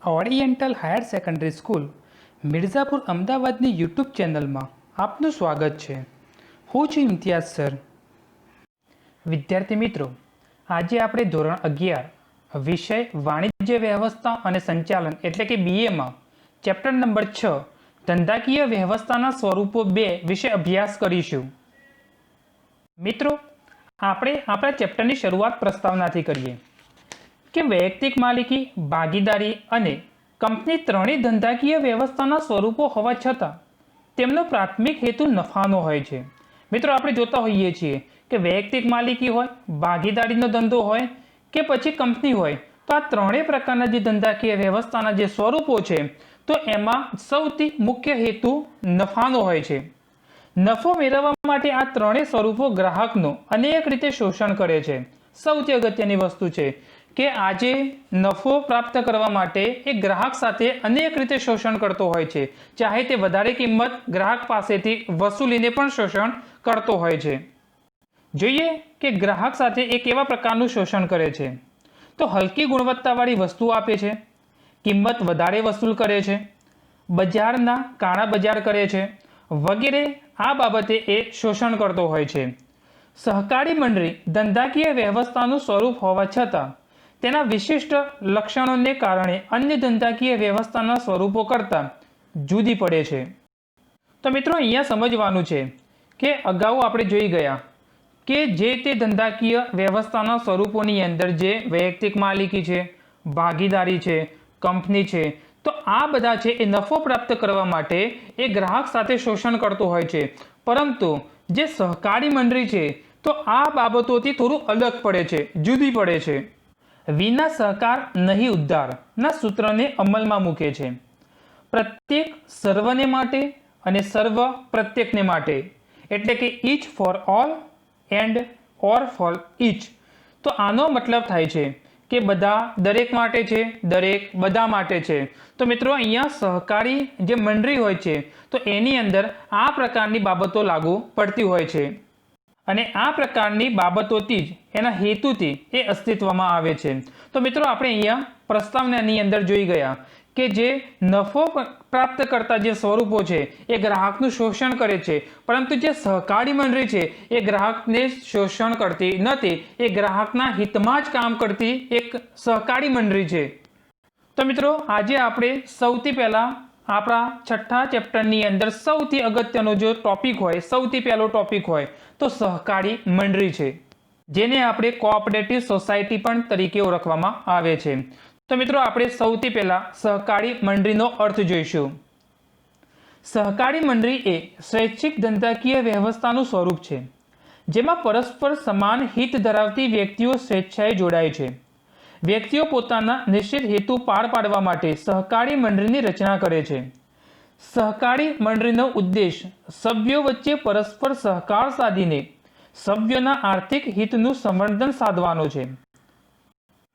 Oriental higher secondary school Mirzapur અમદાવાદની YouTube ચેનલમાં આપનું સ્વાગત છે। હું છું ઇમ્તિયાઝ સર। વિદ્યાર્થી મિત્રો, આજે આપણે ધોરણ 11 વિષય વાણિજ્ય વ્યવસ્થા અને સંચાલન એટલે કે બીએમાં ચેપ્ટર નંબર 6 ધંધાકીય વ્યવસ્થાના સ્વરૂપો 2 વિશે અભ્યાસ કરીશું। મિત્રો, આપણે આપણા ચેપ્ટરની શરૂઆત પ્રસ્તાવનાથી કરીએ કે વૈયક્તિક માલિકી, ભાગીદારી અને કંપની ત્રણેય ધંધાકીય વ્યવસ્થાના સ્વરૂપો હોવા છતાં તેમનો પ્રાથમિક હેતુ નફાનો હોય છે। મિત્રો, આપણે જોતા હોઈએ છીએ કે વૈયક્તિક માલિકી હોય, ભાગીદારીનો ધંધો હોય કે પછી કંપની હોય, તો આ ત્રણેય પ્રકારના જે ધંધાકીય વ્યવસ્થાના જે સ્વરૂપો છે તો એમાં સૌથી મુખ્ય હેતુ નફાનો હોય છે। નફો મેળવવા માટે આ ત્રણેય સ્વરૂપો ગ્રાહકનું અનેક રીતે શોષણ કરે છે। સૌથી અગત્યની વસ્તુ છે કે આજે નફો પ્રાપ્ત કરવા માટે એ ગ્રાહક સાથે અનેક રીતે શોષણ કરતો હોય છે, ચાહે તે વધારે કિંમત ગ્રાહક પાસેથી વસૂલીને પણ શોષણ કરતો હોય છે। જોઈએ કે ગ્રાહક સાથે એ કેવા પ્રકારનું શોષણ કરે છે, તો હલકી ગુણવત્તાવાળી વસ્તુ આપે છે, કિંમત વધારે વસૂલ કરે છે, બજારના કાળા બજાર કરે છે વગેરે। આ બાબતે એ શોષણ કરતો હોય છે। સહકારી મંડળી ધંધાકીય વ્યવસ્થાનું સ્વરૂપ હોવા છતાં તેના વિશિષ્ટ લક્ષણોને કારણે અન્ય ધંધાકીય વ્યવસ્થાના સ્વરૂપો કરતાં જુદી પડે છે। તો મિત્રો, અહીંયા સમજવાનું છે કે અગાઉ આપણે જોઈ ગયા કે જે તે ધંધાકીય વ્યવસ્થાના સ્વરૂપોની અંદર જે વૈયક્તિક માલિકી છે, ભાગીદારી છે, કંપની છે, તો આ બધા છે એ નફો પ્રાપ્ત કરવા માટે એ ગ્રાહક સાથે શોષણ કરતો હોય છે। પરંતુ જે સહકારી મંડળી છે તો આ બાબતોથી થોડું અલગ પડે છે, જુદી પડે છે। વિના સહકાર નહીં ઉદ્ધાર ના સૂત્રને અમલમાં મૂકે છે। પ્રત્યેક સર્વને માટે અને સર્વ પ્રત્યેકને માટે, એટલે કે each for all and or for each. તો આનો મતલબ થાય છે કે બધા દરેક માટે છે, દરેક બધા માટે છે। તો મિત્રો, અહીંયા સહકારી જે મંડળી હોય છે તો એની અંદર આ પ્રકારની બાબતો લાગુ પડતી હોય છે અને આ પ્રકારની બાબતોથી જ એના હેતુથી એ અસ્તિત્વમાં આવે છે। તો મિત્રો, આપણે અહીંયા પ્રસ્તાવનાની અંદર જોઈ ગયા કે જે નફો પ્રાપ્ત કરતા જે સ્વરૂપો છે એ ગ્રાહકનું શોષણ કરે છે, પરંતુ જે સહકારી મંડળી છે એ ગ્રાહકને શોષણ કરતી નથી, એ ગ્રાહકના હિતમાં જ કામ કરતી એક સહકારી મંડળી છે। તો મિત્રો, આજે આપણે સૌથી પહેલાં આપણા છઠ્ઠા ચેપ્ટરની અંદર સૌથી અગત્યનો જો ટોપિક હોય, સૌથી પહેલો ટોપિક હોય તો સહકારી મંડળી છે, જેને આપણે કોઓપરેટિવ સોસાયટી પણ તરીકે ઓળખવામાં આવે છે। તો મિત્રો, આપણે સૌથી પહેલા સહકારી મંડળીનો અર્થ જોઈશું। સહકારી મંડળી એ સ્વૈચ્છિક ધંધાકીય વ્યવસ્થાનું સ્વરૂપ છે જેમાં પરસ્પર સમાન હિત ધરાવતી વ્યક્તિઓ સ્વેચ્છાએ જોડાય છે। વ્યક્તિઓ પોતાના નિશ્ચિત હેતુ પાર પાડવા માટે સહકારી મંડળીની રચના કરે છે। સહકારી મંડળીનો ઉદ્દેશ સભ્યો વચ્ચે પરસ્પર સહકાર સાધીને સભ્યોના આર્થિક હિતનું સંવર્ધન સાધવાનો છે।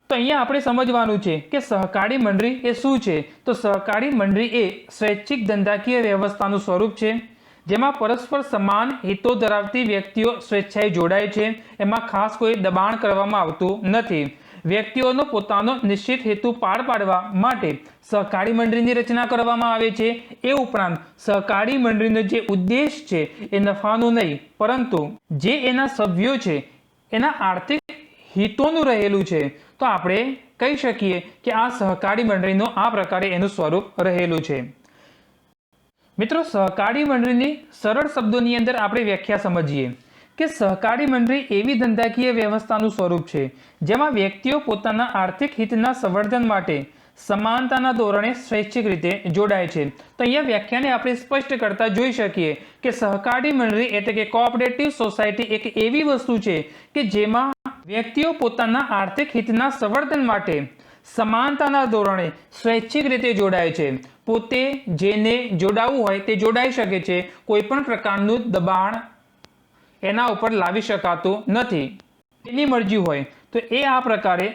તો અહીંયા આપણે સમજવાનું છે કે સહકારી મંડળી એ શું છે। તો સહકારી મંડળી એ સ્વૈચ્છિક ધંધાકીય વ્યવસ્થાનું સ્વરૂપ છે જેમાં પરસ્પર સમાન હિતો ધરાવતી વ્યક્તિઓ સ્વેચ્છાએ જોડાય છે। એમાં ખાસ કોઈ દબાણ કરવામાં આવતું નથી। વ્યક્તિઓનો પોતાનો નિશ્ચિત હેતુ પાર પાડવા માટે સહકારી મંડળીની રચના કરવામાં આવે છે। એ ઉપરાંત સહકારી મંડળીનો જે ઉદ્દેશ છે એ નફાનો નહીં, પરંતુ જે એના સભ્યો છે એના આર્થિક હિતોનું રહેલું છે। તો આપણે કહી શકીએ કે આ સહકારી મંડળીનો આ પ્રકારે એનું સ્વરૂપ રહેલું છે। મિત્રો, સહકારી મંડળીની સરળ શબ્દોની અંદર આપણે વ્યાખ્યા સમજીએ કે સહકારી મંડળી એવી ધંધાકીય વ્યવસ્થાનું સ્વરૂપ છે જેમાં વ્યક્તિઓ પોતાના આર્થિક હિતના સંવર્ધન માટે સમાનતાના ધોરણે સ્વૈચ્છિક રીતે જોડાય છે। તો અહીંયા વ્યાખ્યાને આપણે સ્પષ્ટ કરતા જોઈ શકીએ કે સહકારી મંડળી એટલે કે કોઓપરેટિવ સોસાયટી એક એવી વસ્તુ છે કે જેમાં વ્યક્તિઓ પોતાના આર્થિક હિતના સંવર્ધન માટે સમાનતાના ધોરણે સ્વૈચ્છિક રીતે જોડાય છે। પોતે જેને જોડાવું હોય તે જોડાઈ શકે છે, કોઈ પણ પ્રકારનું દબાણ એના ઉપર લાવી શકાતું નથી। એની મરજી હોય તો એ આ પ્રકારે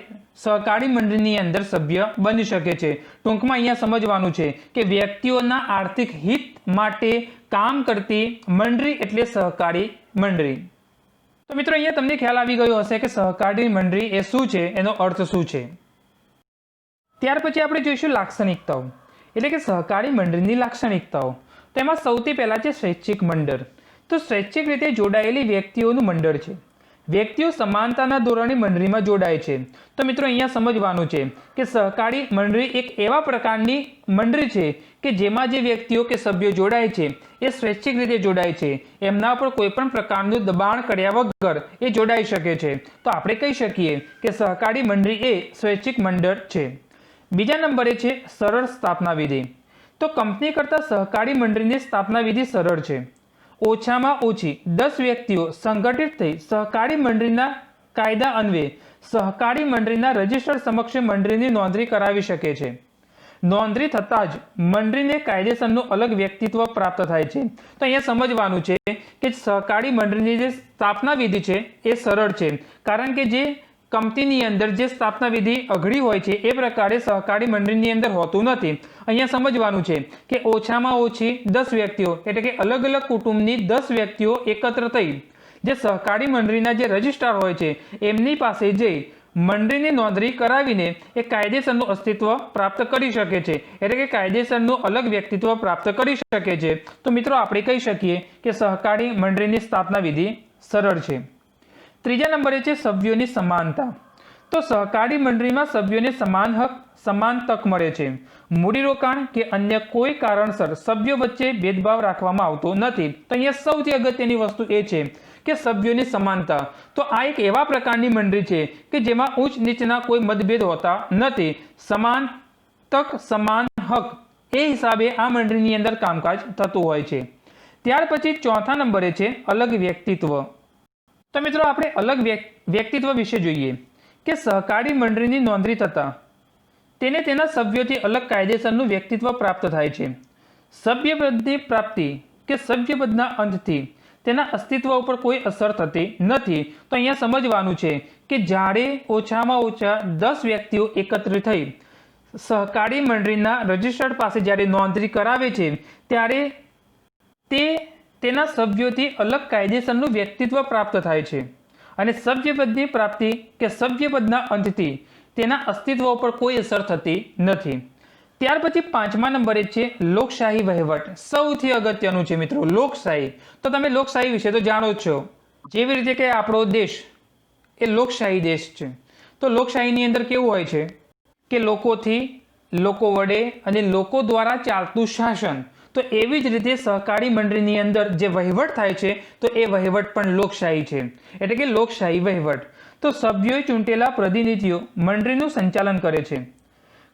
સહકારી મંડળીની અંદર સભ્ય બની શકે છે। ટૂંકમાં અહીંયા સમજવાનું છે કે વ્યક્તિઓના આર્થિક હિત માટે કામ કરતી મંડળી એટલે સહકારી મંડળી। તો મિત્રો, અહીંયા તમને ખ્યાલ આવી ગયો હશે કે સહકારી મંડળી એ શું છે, એનો અર્થ શું છે। ત્યાર પછી આપણે જોઈશું લાક્ષણિકતાઓ, એટલે કે સહકારી મંડળની લાક્ષણિકતાઓ. તેમાં સૌથી પહેલાં છે સ્વૈચ્છિક મંડળ. તો સ્વૈચ્છિક રીતે જોડાયેલી વ્યક્તિઓનું મંડળ છે. વ્યક્તિઓ સમાનતાના ધોરણે મંડળીમાં જોડાય છે. તો મિત્રો અહીંયા સમજવાનું છે કે સહકારી મંડળી એક એવા પ્રકારની મંડળી છે કે જેમાં જે વ્યક્તિઓ કે સભ્યો જોડાય છે એ સ્વૈચ્છિક રીતે જોડાય છે. એમના પર કોઈ પણ પ્રકારનું દબાણ કર્યા વગર એ જોડાઈ શકે છે. તો આપણે કહી શકીએ કે સહકારી મંડળી એ સ્વૈચ્છિક મંડળ છે. બીજા નંબરે છે સરળ સ્થાપના વિધિ. તો કંપની કરતાં સહકારી મંડળીની સ્થાપના વિધિ સરળ છે. ઓછામાં ઓછી 10 વ્યક્તિઓ સંગઠિત થઈ સહકારી મંડળીના કાયદા અન્વયે સહકારી મંડળીના રજિસ્ટર સમક્ષ મંડળીની નોંધણી કરાવી શકે છે. નોંધણી થતાં જ મંડળીને કાયદેસરનું અલગ વ્યક્તિત્વ પ્રાપ્ત થાય છે. તો અહીંયા સમજવાનું છે કે સહકારી મંડળીની જે સ્થાપના વિધિ છે એ સરળ છે, કારણ કે જે કંપનીની અંદર જે સ્થાપના વિધિ અઘરી હોય છે એ પ્રકારે સહકારી મંડળીની અંદર હોતું નથી. અહીંયા સમજવાનું છે કે ઓછામાં ઓછી 10 વ્યક્તિઓ એટલે કે અલગ અલગ કુટુંબની 10 વ્યક્તિઓ એકત્ર થઈ જે સહકારી મંડળીના જે રજિસ્ટ્રાર હોય છે એમની પાસે જઈ મંડળીની નોંધણી કરાવીને એ કાયદેસરનું અસ્તિત્વ પ્રાપ્ત કરી શકે છે, એટલે કે કાયદેસરનું અલગ વ્યક્તિત્વ પ્રાપ્ત કરી શકે છે. તો મિત્રો આપણે કહી શકીએ કે સહકારી મંડળીની સ્થાપના વિધિ સરળ છે. ત્રીજા નંબરે છે સભ્યોની સમાનતા. તો સહકારી મંડળીમાં સભ્યોને સમાન હક, સમાન તક મળે છે. મૂડીરોકાણ કે અન્ય કોઈ કારણસર સભ્યો વચ્ચે ભેદભાવ રાખવામાં આવતો નથી. તો અહીંયા સૌથી અગત્યની વસ્તુ એ છે કે સભ્યોની સમાનતા. તો આ એક એવા પ્રકારની મંડળી છે કે જેમાં ઉચ્ચ નીચના કોઈ મતભેદ હોતા નથી. સમાન તક, સમાન હક એ હિસાબે આ મંડળીની અંદર કામકાજ થતું હોય છે. ત્યાર પછી ચોથા નંબરે છે અલગ વ્યક્તિત્વ. તો મિત્રો આપણે અલગ વ્યક્તિત્વ વિશે જોઈએ કે સહકારી મંડળીની નોંધણી થતાં તેને તેના સભ્યોથી અલગ કાયદેસરનું વ્યક્તિત્વ પ્રાપ્ત થાય છે. સભ્યપદની પ્રાપ્તિ કે સભ્યપદના અંતથી તેના અસ્તિત્વ ઉપર કોઈ અસર થતી નથી. તો અહીંયા સમજવાનું છે કે જ્યારે ઓછામાં ઓછા 10 વ્યક્તિઓ એકત્રિત થઈ સહકારી મંડળીના રજિસ્ટર્ડ પાસે જ્યારે નોંધણી કરાવે છે ત્યારે તે તેના સભ્યોથી અલગ કાયદેસરનું વ્યક્તિત્વ પ્રાપ્ત થાય છે અને સભ્યપદની પ્રાપ્તિ કે સભ્યપદના અંતથી તેના અસ્તિત્વ ઉપર કોઈ અસર થતી નથી. ત્યાર પછી પાંચમા નંબરે છે લોકશાહી વહીવટ. સૌથી અગત્યનું છે મિત્રો લોકશાહી. તો તમે લોકશાહી વિશે તો જાણો જ છો. જેવી રીતે કે આપણો દેશ એ લોકશાહી દેશ છે. તો લોકશાહીની અંદર કેવું હોય છે કે લોકોથી, લોકો વડે અને લોકો દ્વારા ચાલતું શાસન. તો એવી જ રીતે સહકારી મંડળીની અંદર જે વહીવટ થાય છે તો એ વહીવટ પણ લોકશાહી છે, એટલે કે લોકશાહી વહીવટ. તો સભ્યોએ ચૂંટેલા પ્રતિનિધિઓ મંડળીનું સંચાલન કરે છે.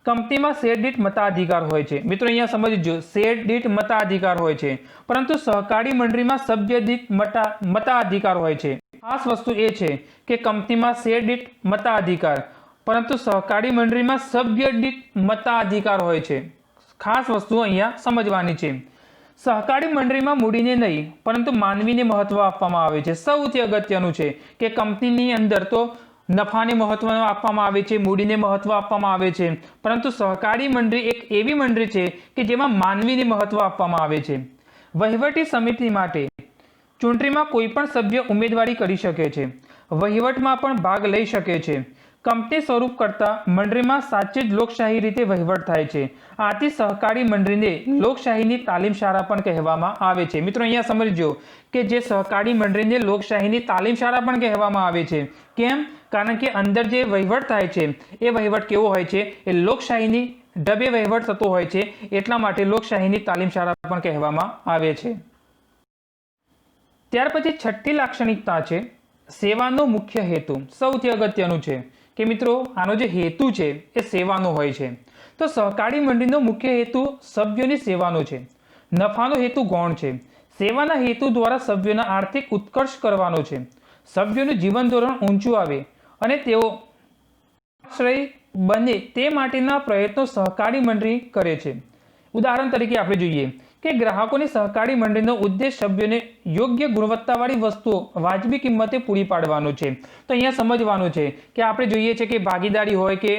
કંપનીમાં શેર દીઠ મતાધિકાર હોય છે. મિત્રો અહીંયા સમજજો, શેર દીઠ મતાધિકાર હોય છે, પરંતુ સહકારી મંડળીમાં સભ્ય દીઠ મતાધિકાર હોય છે. ખાસ વસ્તુ એ છે કે કંપનીમાં શેર દીઠ મતાધિકાર, પરંતુ સહકારી મંડળીમાં સભ્ય દીઠ મતાધિકાર હોય છે. ખાસ વસ્તુ અહીંયા સમજવાની છે. સહકારી મંડળીમાં મૂડીને નહીં પરંતુ માનવીને મહત્વ આપવામાં આવે છે. સૌથી અગત્યનું છે કે કંપનીની અંદર તો નફાને મહત્વ આપવામાં આવે છે, મૂડીને મહત્વ આપવામાં આવે છે, પરંતુ સહકારી મંડળી એક એવી મંડળી છે કે જેમાં માનવીને મહત્વ આપવામાં આવે છે. વહીવટી સમિતિ માટે ચૂંટણીમાં કોઈ પણ સભ્ય ઉમેદવારી કરી શકે છે, વહીવટમાં પણ ભાગ લઈ શકે છે. કંપની સ્વરૂપ કરતાં મંડળીમાં સાચે જ લોકશાહી રીતે વહીવટ થાય છે. આથી સહકારી મંડળીને લોકશાહીની તાલીમ શાળા પણ કહેવામાં આવે છે. મિત્રો અહીંયા સમજજો કે જે સહકારી મંડળીને લોકશાહીની તાલીમ શાળા પણ કહેવામાં આવે છે. કેમ? કારણ કે અંદર જે વહીવટ થાય છે એ વહીવટ કેવો હોય છે? એ લોકશાહીની ઢબે વહીવટ થતો હોય છે. એટલા માટે લોકશાહીની તાલીમ શાળા પણ કહેવામાં આવે છે. ત્યાર પછી છઠ્ઠી લાક્ષણિકતા છે સેવાનો મુખ્ય હેતુ. સૌથી અગત્યનું છે કે મિત્રો આનો જે હેતુ છે એ સેવાનો હોય છે. તો સહકારી મંડળીનો મુખ્ય હેતુ સભ્યોની સેવાનો છે. નફાનો હેતુ ગૌણ છે. સેવાના હેતુ દ્વારા સભ્યોના આર્થિક ઉત્કર્ષ કરવાનો છે. સભ્યોનું જીવન ધોરણ ઊંચું આવે અને તેઓ આશ્રય બને તે માટેના પ્રયત્નો સહકારી મંડળી કરે છે. ઉદાહરણ તરીકે આપણે જોઈએ કે ગ્રાહકોની સહકારી મંડળીનો ઉદ્દેશ સભ્યોને યોગ્ય ગુણવત્તાવાળી વસ્તુઓ વાજબી કિંમતે પૂરી પાડવાનો છે। તો અહીંયા સમજવાનું છે કે આપણે જોઈએ છે કે ભાગીદારી હોય કે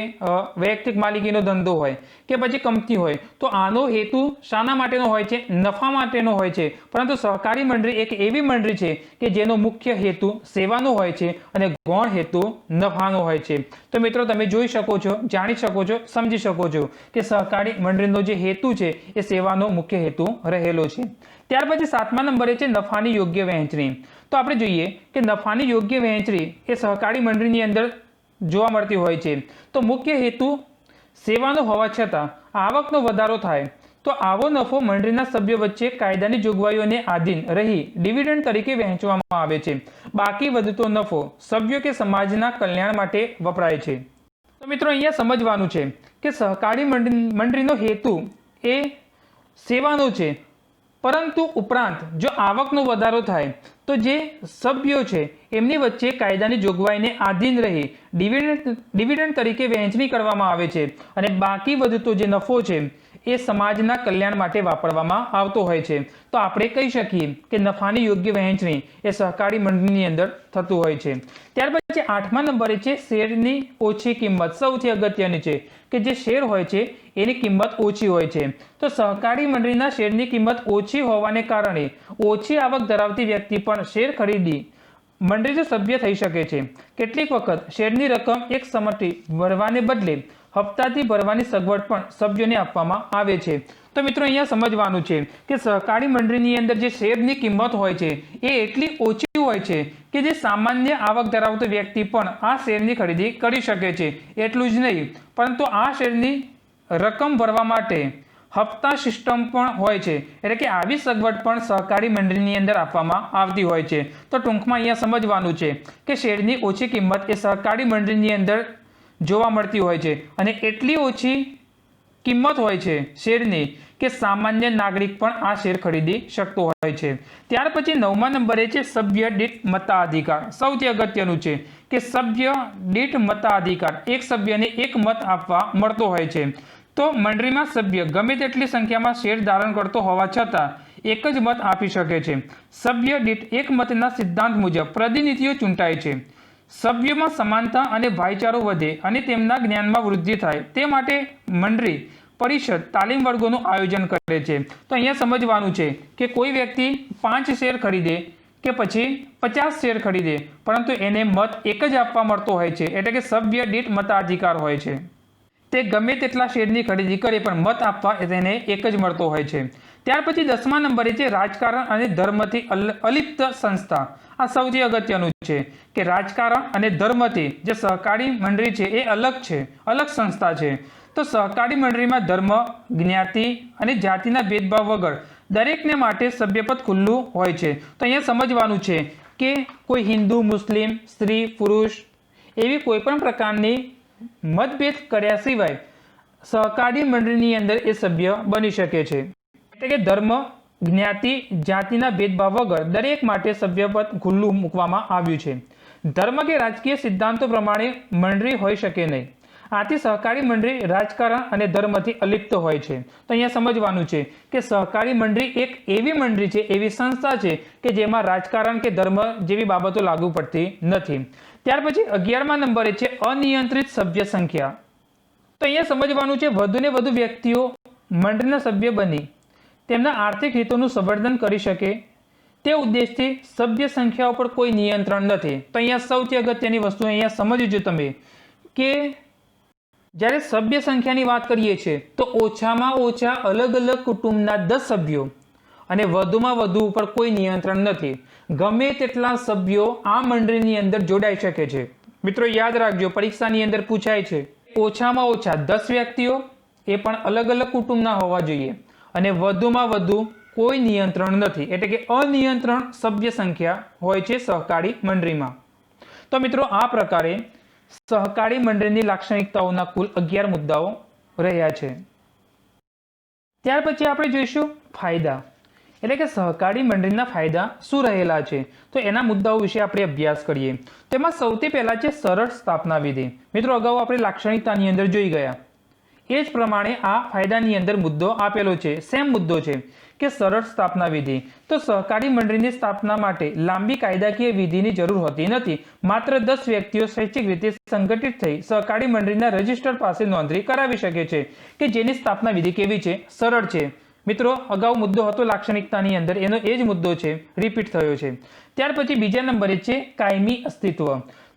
વૈયક્તિક માલિકીનો ધંધો હોય કે પછી કંપની હોય તો આનો હેતુ શાના માટેનો હોય છે? નફા માટેનો હોય છે। પરંતુ સહકારી મંડળી એક એવી મંડળી છે કે જેનો મુખ્ય હેતુ સેવાનો હોય છે અને ગૌણ હેતુ નફાનો હોય છે। તો મિત્રો તમે જોઈ શકો છો, જાણી શકો છો, સમજી શકો છો કે સહકારી મંડળીનો જે હેતુ છે એ સેવાનો મુખ્ય હેતુ રહેલો છે। ત્યાર પછી 7મા નંબરે છે નફાની યોગ્ય વહેંચણી। તો આપણે જોઈએ કે નફાની યોગ્ય વહેંચણી એ સહકારી મંડળીની અંદર જોવા મળતી હોય છે। તો મુખ્ય હેતુ સેવાનો હોવા છતાં આવકનો વધારો થાય તો આવો નફો મંડળીના સભ્યો વચ્ચે કાયદાની જોગવાઈઓને આધીન રહી ડિવિડન્ડ તરીકે વહેંચવામાં આવે છે। બાકી વધતો નફો સભ્યો કે સમાજના કલ્યાણ માટે વપરાય છે। તો મિત્રો અહીંયા સમજવાનું છે કે સહકારી મંડળીનો હેતુ એ સેવાનો છે, પરંતુ ઉપરાંત જો આવકનો વધારો થાય તો જે સભ્યો છે એમની વચ્ચે કાયદાની જોગવાઈને આધીન રહી ડિવિડન્ડ તરીકે વહેંચણી કરવામાં આવે છે અને બાકી વધતો જે નફો છે એ સમાજના કલ્યાણ માટે વાપરવામાં આવતો હોય છે। તો આપણે કહી શકીએ કે નફાની યોગ્ય વહેંચણી એ સહકારી મંડળીની અંદર થતું હોય છે। ત્યાર પછી 8મા નંબરે છે શેરની ઓછી કિંમત। સૌથી અગત્યની છે કે જે શેર હોય છે એની કિંમત ઓછી હોય છે। તો સહકારી મંડળીના શેરની કિંમત ઓછી હોવાને કારણે ઓછી આવક ધરાવતી વ્યક્તિ પણ શેર ખરીદી મંડળીનો સભ્ય થઈ શકે છે। કેટલીક વખત શેરની રકમ એક સમયથી ભરવાને બદલે હપ્તાથી ભરવાની સગવડ પણ સભ્યોને આપવામાં આવે છે। તો મિત્રો અહીંયા સમજવાનું છે કે સહકારી મંડળીની અંદર જે શેરની કિંમત હોય છે એ એટલી ઓછી હોય છે કે જે સામાન્ય આવક ધરાવતો વ્યક્તિ પણ આ શેરની ખરીદી કરી શકે છે। એટલું જ નહીં, પરંતુ આ શેરની રકમ ભરવા માટે હપ્તા સિસ્ટમ પણ હોય છે, એટલે કે આવી સગવડ પણ સહકારી મંડળીની અંદર આપવામાં આવતી હોય છે। તો ટૂંકમાં અહીંયા સમજવાનું છે કે શેરની ઓછી કિંમત એ સહકારી મંડળીની અંદર જોવા મળતી હોય છે અને એટલી ઓછી કિંમત હોય છે શેરની કે સામાન્ય નાગરિક પણ આ શેર ખરીદી શકતો હોય છે। ત્યાર પછી 9મા નંબરે છે સભ્ય દીઠ મતાધિકાર। સૌથી અગત્યનું છે કે સભ્ય દીઠ મતાધિકાર, એક સભ્યને એક મત આપવા મળતો હોય છે। તો મંડળીમાં સભ્ય ગમે તેટલી સંખ્યામાં શેર ધારણ કરતો હોવા છતાં એક જ મત આપી શકે છે। સભ્ય દીઠ એક મતના સિદ્ધાંત મુજબ પ્રતિનિધિઓ ચૂંટાય છે। સભ્યોમાં સમાનતા અને ભાઈચારો વધે અને તેમના જ્ઞાનમાં વૃદ્ધિ થાય તે માટે મંડળી પરિષદ તાલીમ વર્ગોનું આયોજન કરે છે। તો અહીંયા સમજવાનું છે કે કોઈ વ્યક્તિ 5 શેર ખરીદે કે પછી 50 શેર ખરીદે, પરંતુ એને મત એક જ આપવા મળતો હોય છે, એટલે કે સભ્ય દીઠ મતાધિકાર હોય છે। તે ગમે તેટલા શેરની ખરીદી કરે પણ મત આપવા તેને એક જ મળતો હોય છે। ત્યાર પછી 10મા નંબરે છે રાજકારણ અને ધર્મથી અલિપ્ત સંસ્થા। આ સૌથી અગત્યનું છે કે રાજકારણ અને ધર્મથી જે સહકારી મંડળી છે એ અલગ છે, અલગ સંસ્થા છે। તો સહકારી મંડળીમાં ધર્મ, જ્ઞાતિ અને જાતિના ભેદભાવ વગર દરેકને માટે સભ્યપદ ખુલ્લું હોય છે। તો અહીંયા સમજવાનું છે કે કોઈ હિન્દુ, મુસ્લિમ, સ્ત્રી, પુરુષ એવી કોઈ પણ પ્રકારની મતભેદ કર્યા સિવાય સહકારી મંડળીની અંદર એ સભ્ય બની શકે છે। એટલે કે ધર્મ, જ્ઞાતિ, જાતિના ભેદભાવ વગર દરેક માટે સભ્યપદ ખુલ્લું મૂકવામાં આવ્યું છે। ધર્મ કે રાજકીય સિદ્ધાંતો પ્રમાણે મંડળી હોઈ શકે નહીં। આથી સહકારી મંડળી રાજકારણ અને ધર્મથી અલિપ્ત હોય છે। તો અહીંયા સમજવાનું છે કે સહકારી મંડળી એક એવી મંડળી છે, એવી સંસ્થા છે કે જેમાં રાજકારણ કે ધર્મ જેવી બાબતો લાગુ પડતી નથી। ત્યાર પછી 11મા નંબરે છે અનિયંત્રિત સભ્ય સંખ્યા। તો અહીંયા સમજવાનું છે વધુને વધુ વ્યક્તિઓ મંડળના સભ્ય બની તેમના આર્થિક હિતોનું સંવર્ધન કરી શકે તે ઉદ્દેશથી સભ્ય સંખ્યા ઉપર કોઈ નિયંત્રણ નથી। તો અહીંયા સૌથી અગત્યની વસ્તુ અહીંયા સમજજો તમે કે જ્યારે સભ્ય સંખ્યાની વાત કરીએ છીએ તો ઓછામાં ઓછા અલગ અલગ કુટુંબના 10 સભ્યો અને વધુમાં વધુ ઉપર કોઈ નિયંત્રણ નથી। ગમે તેટલા સભ્યો આ મંડળીની અંદર જોડાઈ શકે છે। મિત્રો યાદ રાખજો, પરીક્ષાની અંદર પૂછાય છે ઓછામાં ઓછા 10 વ્યક્તિઓ એ પણ અલગ અલગ કુટુંબના હોવા જોઈએ અને વધુમાં વધુ કોઈ નિયંત્રણ નથી, એટલે કે અનિયંત્રણ સભ્ય સંખ્યા હોય છે સહકારી મંડળીમાં। તો મિત્રો આ પ્રકારે સહકારી મંડળીની લાક્ષણિકતાઓના કુલ 11 મુદ્દાઓ રહ્યા છે। ત્યાર પછી આપણે જોઈશું ફાયદા, એટલે કે સહકારી મંડળીના ફાયદા શું રહેલા છે, તો એના મુદ્દાઓ વિશે આપણે અભ્યાસ કરીએ। તેમાં સૌથી પહેલા છે સરળ સ્થાપના વિધિ। મિત્રો અગાઉ આપણે લાક્ષણિકતાની અંદર જોઈ ગયા, એ જ પ્રમાણે આ ફાયદાની અંદર મુદ્દો આપેલો છે, સેમ મુદ્દો છે કે સરળ સ્થાપના વિધિ. તો સહકારી મંડળીની સ્થાપના માટે લાંબી કાયદાકીય વિધિની જરૂર હોતી નથી. માત્ર 10 વ્યક્તિઓ સ્વૈચ્છિક રીતે સંગઠિત થઈ સહકારી મંડળીના રજિસ્ટર પાસે નોંધણી કરાવી શકે છે કે જેની સ્થાપના વિધિ કેવી છે, સરળ છે. મિત્રો, અગાઉ મુદ્દો હતો લાક્ષણિકતાની અંદર, એનો એ જ મુદ્દો છે, રિપીટ થયો છે. ત્યાર પછી બીજા નંબરે છે કાયમી અસ્તિત્વ.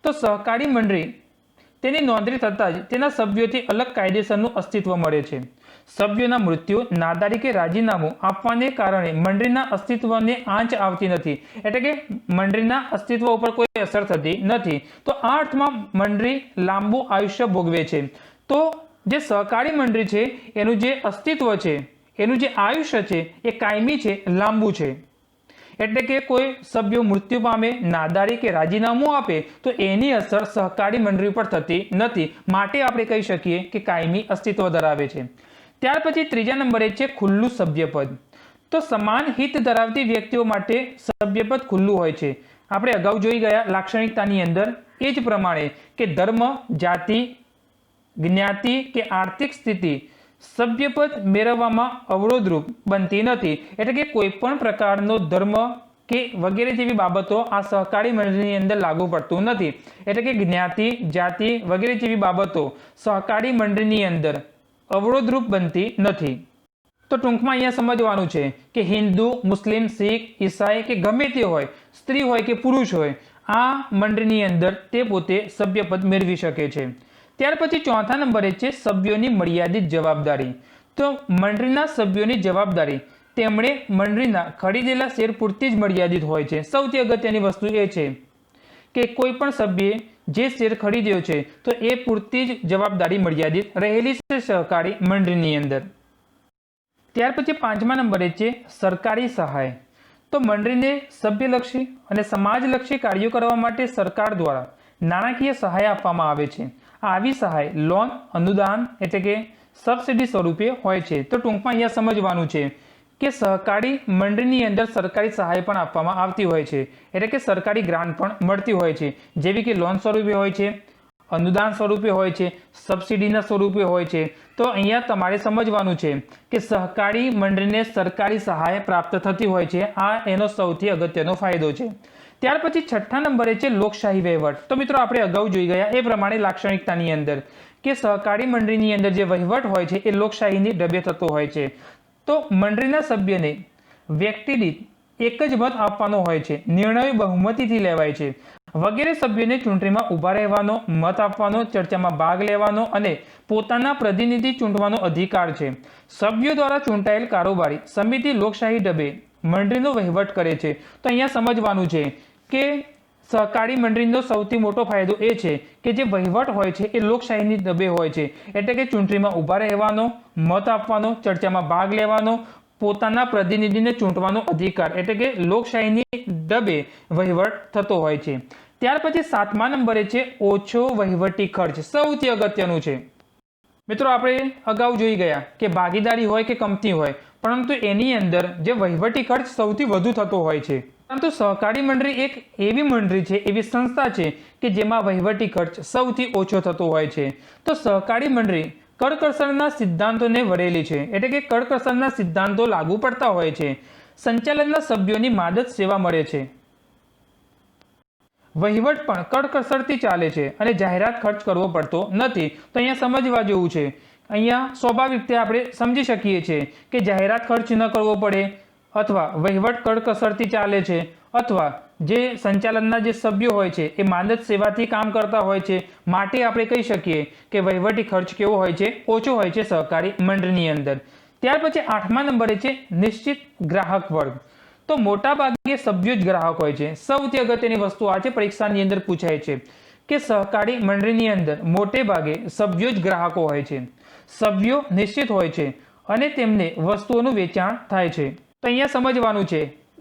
તો સહકારી મંડળી તેની નોંધણી થતાં જ તેના સભ્યોથી અલગ કાયદેસરનું અસ્તિત્વ મળે છે. સભ્યોના મૃત્યુ, નાદારી કે રાજીનામું આપવાને કારણે મંડળીના અસ્તિત્વને આંચ આવતી નથી, એટલે કે મંડળીના અસ્તિત્વ ઉપર કોઈ અસર થતી નથી. તો આ અર્થમાં મંડળી લાંબુ આયુષ્ય ભોગવે છે. તો જે સહકારી મંડળી છે એનું જે અસ્તિત્વ છે, એનું જે આયુષ્ય છે એ કાયમી છે, લાંબુ છે. એટલે કે કોઈ સભ્યો મૃત્યુ પામે, નાદારી કે રાજીનામું આપે તો એની અસર સહકારી મંડળી પર થતી નથી. માટે આપણે કહી શકીએ કે કાયમી અસ્તિત્વ ધરાવે છે. ત્યાર પછી ત્રીજા નંબરે છે ખુલ્લું સભ્યપદ. તો સમાન હિત ધરાવતી વ્યક્તિઓ માટે સભ્યપદ ખુલ્લું હોય છે. આપણે અગાઉ જોઈ ગયા લાક્ષણિકતાની અંદર એ જ પ્રમાણે કે ધર્મ, જાતિ, જ્ઞાતિ કે આર્થિક સ્થિતિ સભ્યપદ મેળવવામાં અવરોધરૂપ બનતી નથી. એટલે કે કોઈ પણ પ્રકારનો ધર્મ કે વગેરે જેવી બાબતો આ સહકારી મંડળીની અંદર લાગુ પડતું નથી. એટલે કે જ્ઞાતિ, જાતિ વગેરે જેવી બાબતો સહકારી મંડળીની અંદર અવરોધરૂપ બનતી નથી. તો ટૂંકમાં અહીંયા સમજવાનું છે કે હિન્દુ, મુસ્લિમ, શીખ, ઈસાઈ કે ગમે તે હોય, સ્ત્રી હોય કે પુરુષ હોય, આ મંડળીની અંદર તે પોતે સભ્યપદ મેળવી શકે છે. ત્યાર પછી ચોથા નંબરે છે સભ્યોની મર્યાદિત જવાબદારી. તો મંડળીના સભ્યોની જવાબદારી તેમણે મંડળીના ખરીદેલા શેર પૂરતી જ મર્યાદિત હોય છે. સૌથી અગત્યની વસ્તુ એ છે કે કોઈ પણ સભ્યે જે શેર ખરીદ્યો છે તો એ પૂરતી જ જવાબદારી મર્યાદિત રહેલી છે સહકારી મંડળીની અંદર. ત્યાર પછી પાંચમા નંબરે છે સરકારી સહાય. તો મંડળીને સભ્યલક્ષી અને સમાજલક્ષી કાર્યો કરવા માટે સરકાર દ્વારા નાણાકીય સહાય આપવામાં આવે છે. આવી સહાય લોન, અનુદાન એટલે કે સબસિડી સ્વરૂપે હોય છે. તો ટૂંકમાં અહીંયા સમજવાનું છે કે સહકારી મંડળીની અંદર સરકારી સહાય પણ આપવામાં આવતી હોય છે. એટલે કે સરકારી ગ્રાન્ટ પણ મળતી હોય છે, જેવી કે લોન સ્વરૂપે હોય છે, અનુદાન સ્વરૂપે હોય છે, સબસિડીના સ્વરૂપે હોય છે. તો અહીંયા તમારે સમજવાનું છે કે સહકારી મંડળીને સરકારી સહાય પ્રાપ્ત થતી હોય છે. આ એનો સૌથી અગત્યનો ફાયદો છે. ત્યાર પછી છઠ્ઠા નંબરે છે લોકશાહી વહીવટ. તો મિત્રો, આપણે અગાઉ જોઈ ગયા એ પ્રમાણે લાક્ષણિકતાની અંદર કે સહકારી મંડળીની અંદર જે વહીવટ હોય છે એ લોકશાહીની ઢબે થતો હોય છે. તો મંડળીના સભ્યને વ્યક્તિ દીઠ એક જ મત આપવાનો હોય છે, નિર્ણયો બહુમતીથી લેવાય છે. વગેરે સભ્યોને ચૂંટણીમાં ઊભા રહેવાનો, મત આપવાનો, ચર્ચામાં ભાગ લેવાનો અને પોતાના પ્રતિનિધિ ચૂંટવાનો અધિકાર છે. સભ્યો દ્વારા ચૂંટાયેલ કારોબારી સમિતિ લોકશાહી ઢબે મંડળીનો વહીવટ કરે છે. તો અહીંયા સમજવાનું છે કે સહકારી મંડળીનો સૌથી મોટો ફાયદો એ છે કે જે વહીવટ હોય છે એ લોકશાહીની ઢબે હોય છે. એટલે કે ચૂંટણીમાં ઊભા રહેવાનો, મત આપવાનો, ચર્ચામાં ભાગ લેવાનો, પોતાના પ્રતિનિધિને ચૂંટવાનો અધિકાર, એટલે કે લોકશાહીની ઢબે વહીવટ થતો હોય છે. ત્યાર પછી સાતમા નંબરે છે ઓછો વહીવટી ખર્ચ. સૌથી અગત્યનું છે મિત્રો. આપણે અગાઉ જોઈ ગયા કે ભાગીદારી હોય કે કંપની હોય, પરંતુ એની અંદર જે વહીવટી ખર્ચ સૌથી વધુ થતો હોય છે. પરંતુ સહકારી મંડળી એક એવી મંડળી છે, એવી સંસ્થા છે કે જેમાં વહીવટી ખર્ચ સૌથી ઓછો થતો હોય છે. તો સહકારી મંડળી કરકસરના સિદ્ધાંતોને વળેલી છે. એટલે કે કરકસરના સિદ્ધાંતો લાગુ પડતા હોય છે. સંચાલનના સભ્યોની માદદ સેવા મળે છે. વહીવટ પણ કરકસરથી ચાલે છે અને જાહેરાત ખર્ચ કરવો પડતો નથી. તો અહીંયા સમજવા જેવું છે. અહીંયા સ્વાભાવિક રીતે આપણે સમજી શકીએ છીએ કે જાહેરાત ખર્ચ ન કરવો પડે, અથવા વહીવટ કરકસરથી ચાલે છે, અથવા જે સંચાલનના જે સભ્યો હોય છે એ માદદ સેવાથી કામ કરતા હોય છે. માટે આપણે કહી શકીએ કે વહીવટી ખર્ચ કેવો હોય છે, ઓછો હોય છે સહકારી મંડળીની અંદર. ત્યાર પછી આઠમા નંબરે છે નિશ્ચિત ગ્રાહક વર્ગ. તો મોટા ભાગે સભ્યો જ ગ્રાહક હોય છે. સૌથી અગત્યની વસ્તુ આ છે, પરીક્ષાની અંદર પૂછાય છે કે સહકારી મંડળીની અંદર મોટે ભાગે સભ્યો જ ગ્રાહકો હોય છે. સભ્યો નિશ્ચિત હોય છે અને તેમને વસ્તુઓનું વેચાણ થાય છે. તો અહીંયા સમજવાનું છે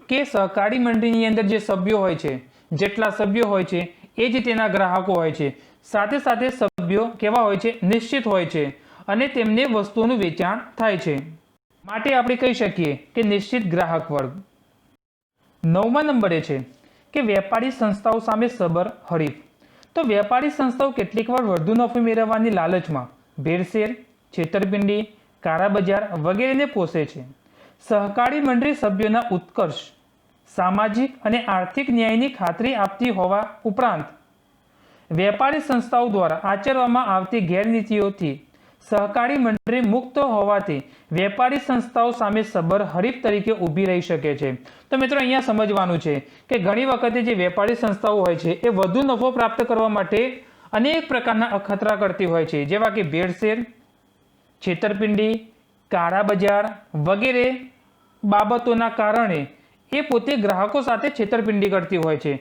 કે સહકારી મંડળીની અંદર જે સભ્યો હોય છે, જેટલા સભ્યો હોય છે એ જ તેના ગ્રાહકો હોય છે. સાથે સાથે સભ્યો કેવા હોય છે, નિશ્ચિત હોય છે અને તેમને વસ્તુઓનું વેચાણ થાય છે. માટે આપણે કહી શકીએ કે નિશ્ચિત ગ્રાહક વર્ગ. નવમા નંબરે છે કે વેપારી સંસ્થાઓ સામે સબર હરીફ. તો વેપારી સંસ્થાઓ કેટલીક વાર વધુ નફો મેળવવાની લાલચમાં ભેળસેળ, છેતરપિંડી, કાળાબજાર વગેરેને પોષે છે. સહકારી મંડળી સભ્યોના ઉત્કર્ષ, સામાજિક અને આર્થિક ન્યાયની ખાતરી આપતી હોવા ઉપરાંત વેપારી સંસ્થાઓ દ્વારા આચરવામાં આવતી ગેરનીતિઓથી સહકારી મંડળી મુક્ત હોવાથી વેપારી સંસ્થાઓ સામે સબર હરીફ તરીકે ઊભી રહી શકે છે. તો મિત્રો અહીંયા સમજવાનું છે કે ઘણી વખતે જે વેપારી સંસ્થાઓ હોય છે એ વધુ નફો પ્રાપ્ત કરવા માટે અનેક પ્રકારના અખતરા કરતી હોય છે, જેવા કે ભેળસેળ, છેતરપિંડી, કાળાબજાર વગેરે બાબતોના કારણે એ પોતે ગ્રાહકો સાથે છેતરપિંડી કરતી હોય છે,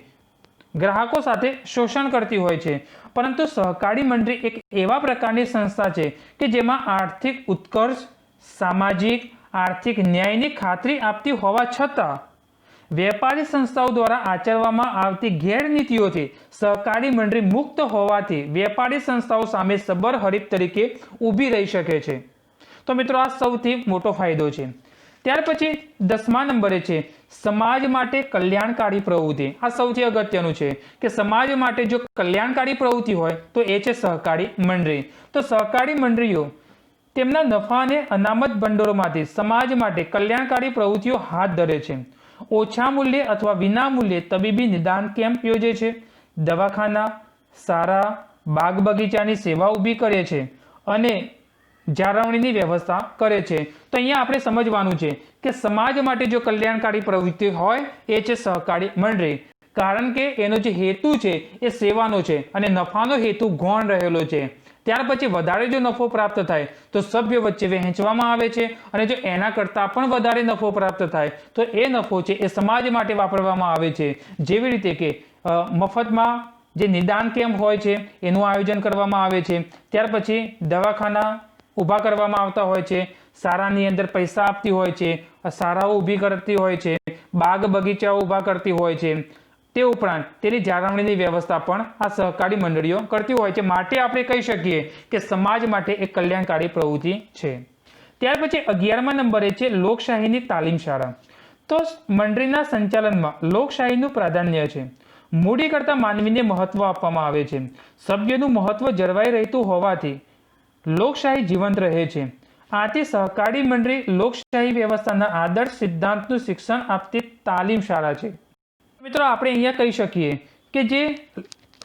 ગ્રાહકો સાથે શોષણ કરતી હોય છે. પરંતુ સહકારી મંડળી એક એવા પ્રકારની સંસ્થા છે કે જેમાં આર્થિક ઉત્કર્ષ, સામાજિક આર્થિક ન્યાયની ખાતરી આપતી હોવા છતાં વેપારી સંસ્થાઓ દ્વારા આચરવામાં આવતી ગેરનીતિઓથી સહકારી મંડળી મુક્ત હોવાથી વેપારી સંસ્થાઓ સામે સબર હરીફ તરીકે ઊભી રહી શકે છે. તો મિત્રો આ સૌથી મોટો ફાયદો છે. ત્યાર પછી 10મા નંબરે છે સમાજ માટે કલ્યાણકારી પ્રવૃત્તિ. આ સૌથી અગત્યનું છે કે સમાજ માટે જો કલ્યાણકારી પ્રવૃત્તિ હોય તો એ છે સહકારી મંડળી. તો સહકારી મંડળીઓ તેમના નફા અને અનામત ભંડોળમાંથી સમાજ માટે કલ્યાણકારી પ્રવૃત્તિઓ હાથ ધરે છે. ઓછા મૂલ્યે અથવા વિના મૂલ્યે તબીબી નિદાન કેમ્પ યોજે છે, દવાખાના, શાળા, બાગ બગીચાની સેવા ઊભી કરે છે અને જાળવણીની વ્યવસ્થા કરે છે. તો અહીંયા આપણે સમજવાનું છે કે સમાજ માટે જો કલ્યાણકારી પ્રવૃત્તિ હોય એ છે સહકારી મંડળી, કારણ કે એનો જે હેતુ છે એ સેવાનો છે અને નફાનો હેતુ ગૌણ રહેલો છે. ત્યાર પછી વધારે જો નફો પ્રાપ્ત થાય તો સભ્યો વચ્ચે વહેંચવામાં આવે છે અને જો એના કરતાં પણ વધારે નફો પ્રાપ્ત થાય તો એ નફો છે એ સમાજ માટે વાપરવામાં આવે છે. જેવી રીતે કે મફતમાં જે નિદાન કેમ્પ હોય છે એનું આયોજન કરવામાં આવે છે. ત્યાર પછી દવાખાના ઊભા કરવામાં આવતા હોય છે, શાળાની અંદર પૈસા આપતી હોય છે, શાળાઓ ઊભી કરતી હોય છે, બાગ બગીચાઓ ઊભા કરતી હોય છે. તે ઉપરાંત તેની જાળવણીની વ્યવસ્થા પણ આ સહકારી મંડળીઓ કરતી હોય છે. માટે આપણે કહી શકીએ કે સમાજ માટે એક કલ્યાણકારી પ્રવૃત્તિ છે. ત્યાર પછી 11મા નંબરે છે લોકશાહીની તાલીમ શાળા. તો મંડળીના સંચાલનમાં લોકશાહીનું પ્રાધાન્ય છે. મૂડી કરતાં માનવીને મહત્વ આપવામાં આવે છે. સભ્યોનું મહત્વ જળવાઈ રહેતું હોવાથી લોકશાહી જીવંત રહે છે. આથી સહકારી મંડળી લોકશાહી વ્યવસ્થાના આદર્શ સિદ્ધાંતનું શિક્ષણ આપતી તાલીમ શાળા છે. મિત્રો આપણે અહીંયા કહી શકીએ કે જે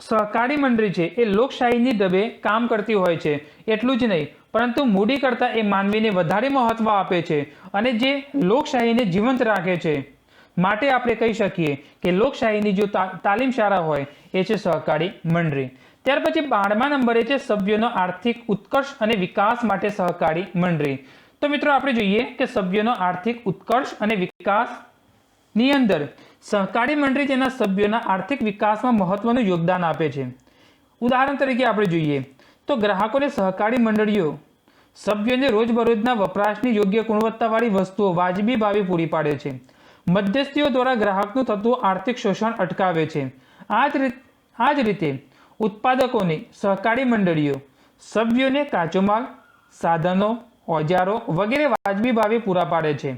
સહકારી મંડળી છે એ લોકશાહીની ઢબે કામ કરતી હોય છે. એટલું જ નહીં પરંતુ મૂડી કરતાં એ માનવીને વધારે મહત્વ આપે છે અને જે લોકશાહીને જીવંત રાખે છે. માટે આપણે કહી શકીએ કે લોકશાહીની જો તાલીમ શાળા હોય એ છે સહકારી મંડળી. ત્યાર પછી 12મા નંબરે છે સભ્યોનો આર્થિક ઉત્કર્ષ અને વિકાસ માટે સહકારી મંડળી. તો મિત્રો આપણે જોઈએ કે સભ્યોનો આર્થિક ઉત્કર્ષ અને વિકાસની અંદર સહકારી મંડળી તેના સભ્યોના આર્થિક વિકાસમાં મહત્વનું યોગદાન આપે છે. ઉદાહરણ તરીકે આપણે જોઈએ તો ગ્રાહકોને સહકારી મંડળીઓ સભ્યોને રોજબરોજના વપરાશની યોગ્ય ગુણવત્તાવાળી વસ્તુઓ વાજબી ભાવે પૂરી પાડે છે. મધ્યસ્થીઓ દ્વારા ગ્રાહકનું થતું આર્થિક શોષણ અટકાવે છે. આ જ રીતે ઉત્પાદકોની સહકારી મંડળીઓ સભ્યોને કાચો માલ, સાધનો, ઓજારો વગેરે વાજબી ભાવે પૂરા પાડે છે.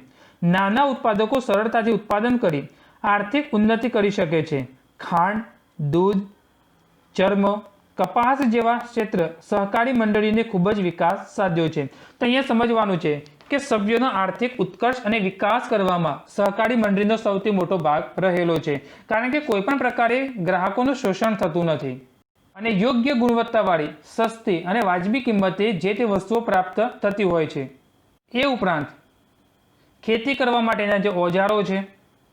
નાના ઉત્પાદકો સરળતાથી ઉત્પાદન કરી આર્થિક ઉન્નતિ કરી શકે છે. ખાંડ, દૂધ, ચર્મ, કપાસ જેવા ક્ષેત્ર સહકારી મંડળીને ખૂબ જ વિકાસ સાધ્યો છે. તો અહીંયા સમજવાનું છે કે સભ્યોનો આર્થિક ઉત્કર્ષ અને વિકાસ કરવામાં સહકારી મંડળીનો સૌથી મોટો ભાગ રહેલો છે, કારણ કે કોઈ પણ પ્રકારે ગ્રાહકોનું શોષણ થતું નથી અને યોગ્ય ગુણવત્તાવાળી, સસ્તી અને વાજબી કિંમતે જે તે વસ્તુઓ પ્રાપ્ત થતી હોય છે. એ ઉપરાંત ખેતી કરવા માટેના જે ઓજારો છે,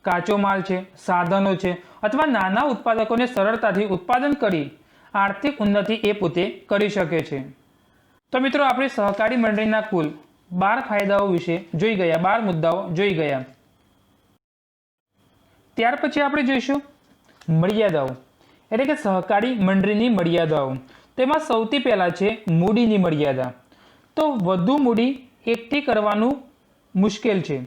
કાચો માલ છે, સાધનો છે અથવા નાના ઉત્પાદકોને સરળતાથી ઉત્પાદન કરી આર્થિક ઉન્નતિ એ પોતે કરી શકે છે. તો મિત્રો આપણે સહકારી મંડળીના કુલ 12 ફાયદાઓ વિશે જોઈ ગયા, 12 મુદ્દાઓ જોઈ ગયા. ત્યાર પછી આપણે જોઈશું મર્યાદાઓ, એટલે કે સહકારી મંડળીની મર્યાદાઓ. તેમાં સૌથી પહેલાં છે મૂડીની મર્યાદા. તો વધુ મૂડી એકઠી કરવાનું મુશ્કેલ છે.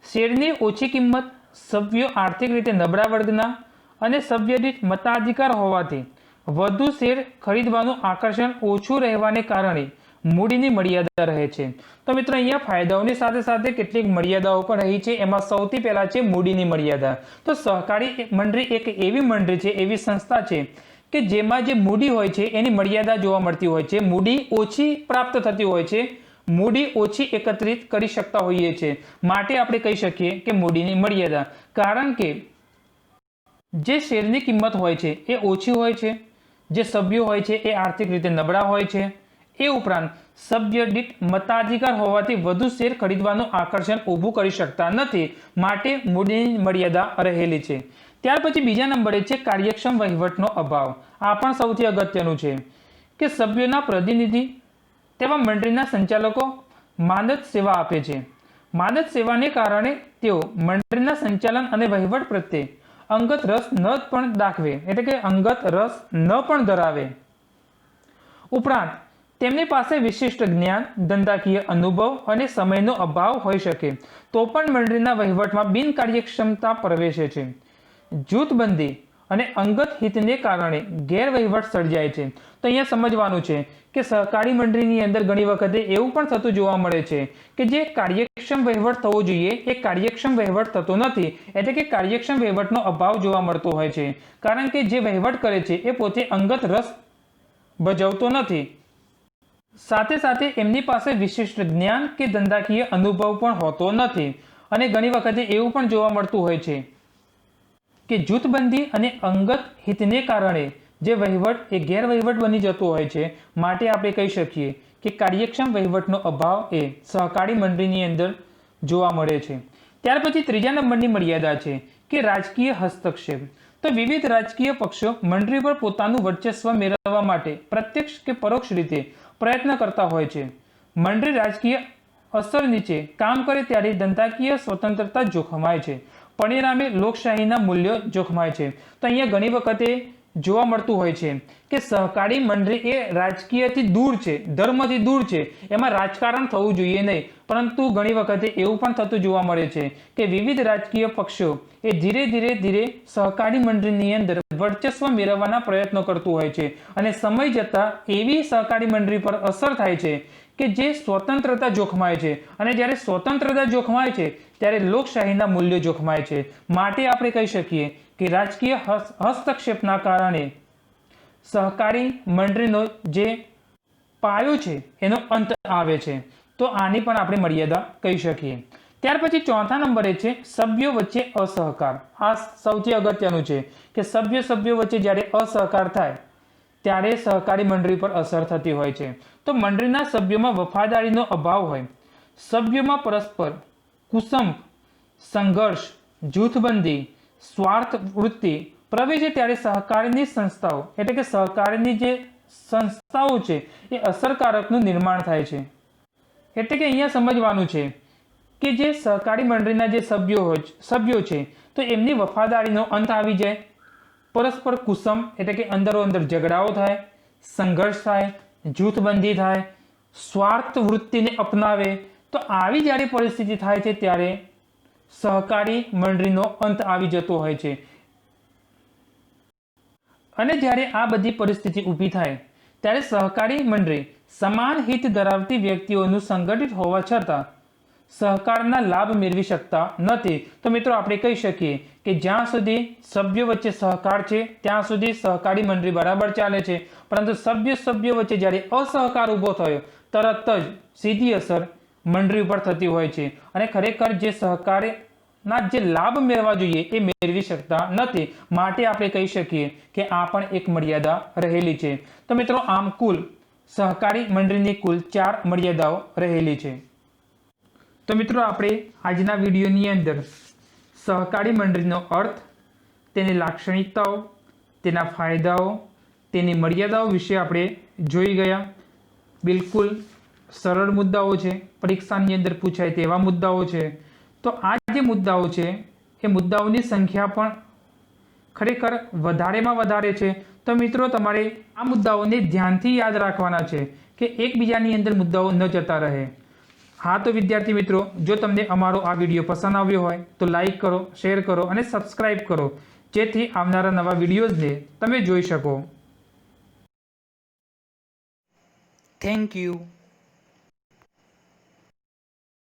શેરની ઓછી કિંમત, સભ્યો આર્થિક રીતે નબળા વર્ગના અને સભ્ય દીઠ મતાધિકાર હોવાથી વધુ શેર ખરીદવાનું આકર્ષણ ઓછું રહેવાને કારણે મૂડીની મર્યાદા રહે છે. તો મિત્રો અહીંયા ફાયદાઓની સાથે સાથે કેટલીક મર્યાદાઓ પણ રહી છે. એમાં સૌથી પહેલા છે મૂડીની મર્યાદા. તો સહકારી મંડળી એક એવી મંડળી છે, એવી સંસ્થા છે કે જેમાં જે મૂડી હોય છે એની મર્યાદા જોવા મળતી હોય છે, મૂડી ઓછી પ્રાપ્ત થતી હોય છે, મૂડી ઓછી એકત્રિત કરી શકતા હોઈએ છીએ, માટે આપણે કહી શકીએ કે મૂડીની મર્યાદા. કારણ કે જે શેરની કિંમત હોય છે એ ઓછી હોય છે, જે સભ્યો હોય છે એ આર્થિક રીતે નબળા હોય છે, એ ઉપરાંત સભ્ય દીઠ મતાધિકાર હોવાથી વધુ શેર ખરીદવાનું આકર્ષણ ઊભું કરી શકતા નથી, માટે મૂડીની મર્યાદા રહેલી છે. ત્યાર પછી બીજા નંબરે છે કાર્યક્ષમ વહીવટનો અભાવ. આ પણ સૌથી અગત્યનું છે કે સભ્યોના પ્રતિનિધિ તેવા મંડળીના સંચાલકો માનદ સેવા આપે છે. માનદ સેવાને કારણે તેઓ મંડળીના સંચાલન અને વહીવટ પ્રત્યે અંગત રસ ન પણ દાખવે, એટલે કે અંગત રસ ન પણ ધરાવે. ઉપરાંત તેમની પાસે વિશિષ્ટ જ્ઞાન, ધંધાકીય અનુભવ અને સમયનો અભાવ હોઈ શકે તો પણ મંડળીના વહીવટમાં બિનકાર્યક્ષમતા પ્રવેશે છે. જૂથબંધી અને અંગત હિતને કારણે ગેરવહીવટ સર્જાય છે. તો અહીંયા સમજવાનું છે કે સહકારી મંડળીની અંદર ઘણી વખતે એવું પણ થતું જોવા મળે છે કે જે કાર્યક્ષમ વહીવટ થવો જોઈએ એ કાર્યક્ષમ વહીવટ થતો નથી, એટલે કે કાર્યક્ષમ વહીવટનો અભાવ જોવા મળતો હોય છે. કારણ કે જે વહીવટ કરે છે એ પોતે અંગત રસ ભજવતો નથી, સાથે સાથે એમની પાસે વિશિષ્ટ જ્ઞાન કે ધંધાકીય અનુભવ પણ હોતો નથી. અને ઘણી વખતે એવું પણ જોવા મળતું હોય છે કે જૂથબંધી અને અંગત હિતને કારણે જે વહીવટ એ ગેરવહીવટ બની જતો હોય છે, માટે આપણે કહી શકીએ કે કાર્યક્ષમ વહીવટનો અભાવ એ સહકારી મંડળીની અંદર જોવા મળે છે. ત્યાર પછી ત્રીજા નંબરની મર્યાદા છે કે રાજકીય હસ્તક્ષેપ. તો વિવિધ રાજકીય પક્ષો મંડળી પર પોતાનું વર્ચસ્વ મેળવવા માટે પ્રત્યક્ષ કે પરોક્ષ રીતે પ્રયત્ન કરતા હોય છે. મંડળી રાજકીય અસર નીચે કામ કરે ત્યારે ધંધાકીય સ્વતંત્રતા જોખમાય છે, પરિણામે લોકશાહીના મૂલ્યો જોખમાય છે. તો અહીંયા ઘણી વખતે જોવા મળતું હોય છે કે સહકારી મંડળી એ રાજકીયથી દૂર છે, ધર્મથી દૂર છે, એમાં રાજકારણ થવું જોઈએ નહીં. પરંતુ ઘણી વખતે એવું પણ થતું જોવા મળે છે કે વિવિધ રાજકીય પક્ષો એ ધીરે ધીરે સહકારી મંડળીની અંદર વર્ચસ્વ મેળવવાના પ્રયત્નો કરતું હોય છે અને સમય જતાં એવી સહકારી મંડળી પર અસર થાય છે કે જે સ્વતંત્રતા જોખમાય છે. અને જ્યારે સ્વતંત્રતા જોખમાય છે ત્યારે લોકશાહીના મૂલ્યો જોખમાય છે. માટે આપણે કહી શકીએ કે રાજકીય હસ્તક્ષેપના કારણે સહકારી મંડળીનો જે પાયો છે એનો અંત આવે છે. તો આની પણ આપણે મર્યાદા કહી શકીએ. ત્યાર પછી ચોથા નંબરે છે સભ્યો વચ્ચે અસહકાર. આ સૌથી અગત્યનું છે કે સભ્યો વચ્ચે જ્યારે અસહકાર થાય ત્યારે સહકારી મંડળી પર અસર થતી હોય છે. તો મંડળીના સભ્યોમાં વફાદારીનો અભાવ હોય, સભ્યોમાં પરસ્પર કુસંપ, સંઘર્ષ, જૂથબંધી, સ્વાર્થ વૃત્તિ પ્રવેશે ત્યારે સહકારની સંસ્થાઓ, એટલે કે સહકારની જે સંસ્થાઓ છે એ અસરકારકનું નિર્માણ થાય છે. એટલે કે અહીંયા સમજવાનું છે કે જે સહકારી મંડળીના જે સભ્યો છે તો એમની વફાદારીનો અંત આવી જાય, પરસ્પર કુસંપ એટલે કે અંદરો અંદર ઝઘડાઓ થાય, સંઘર્ષ થાય, જૂથબંધી થાય, સ્વાર્થ વૃત્તિને અપનાવે. તો આવી જ્યારે પરિસ્થિતિ થાય છે ત્યારે સહકારી મંડળીનો અંત આવી જતો હોય છે. અને જ્યારે આ બધી પરિસ્થિતિ ઊભી થાય ત્યારે સહકારી મંડળી સમાન હિત ધરાવતી વ્યક્તિઓનું સંગઠિત હોવા છતાં સહકારના લાભ મેળવી શકતા નથી. તો મિત્રો આપણે કહી શકીએ કે જ્યાં સુધી સભ્યો વચ્ચે સહકાર છે ત્યાં સુધી સહકારી મંડળી બરાબર ચાલે છે, પરંતુ સભ્યો વચ્ચે જ્યારે અસહકાર ઊભો થયો તરત જ સીધી અસર મંડળી ઉપર થતી હોય છે અને ખરેખર જે સહકારના જે લાભ મેળવવા જોઈએ એ મેળવી શકતા નથી. માટે આપણે કહી શકીએ કે આ પણ એક મર્યાદા રહેલી છે. તો મિત્રો આમ કુલ સહકારી મંડળીની કુલ 4 મર્યાદાઓ રહેલી છે. તો મિત્રો આપણે આજના વિડીયોની અંદર સહકારી મંડળીનો અર્થ, તેની લાક્ષણિકતાઓ, તેના ફાયદાઓ, તેની મર્યાદાઓ વિશે આપણે જોઈ ગયા. બિલકુલ સરળ મુદ્દાઓ છે, પરીક્ષાની અંદર પૂછાય તેવા મુદ્દાઓ છે. તો આ જે મુદ્દાઓ છે એ મુદ્દાઓની સંખ્યા પણ ખરેખર વધારેમાં વધારે છે. તો મિત્રો તમારે આ મુદ્દાઓને ધ્યાનથી યાદ રાખવાના છે કે એકબીજાની અંદર મુદ્દાઓ ન જતા રહે. હા તો વિદ્યાર્થી મિત્રો, જો તમને અમારો આ વિડીયો પસંદ આવ્યો હોય તો લાઈક કરો, શેર કરો અને સબસ્ક્રાઈબ કરો, જેથી આવનારા નવા વિડીયોઝને તમે જોઈ શકો. Thank you.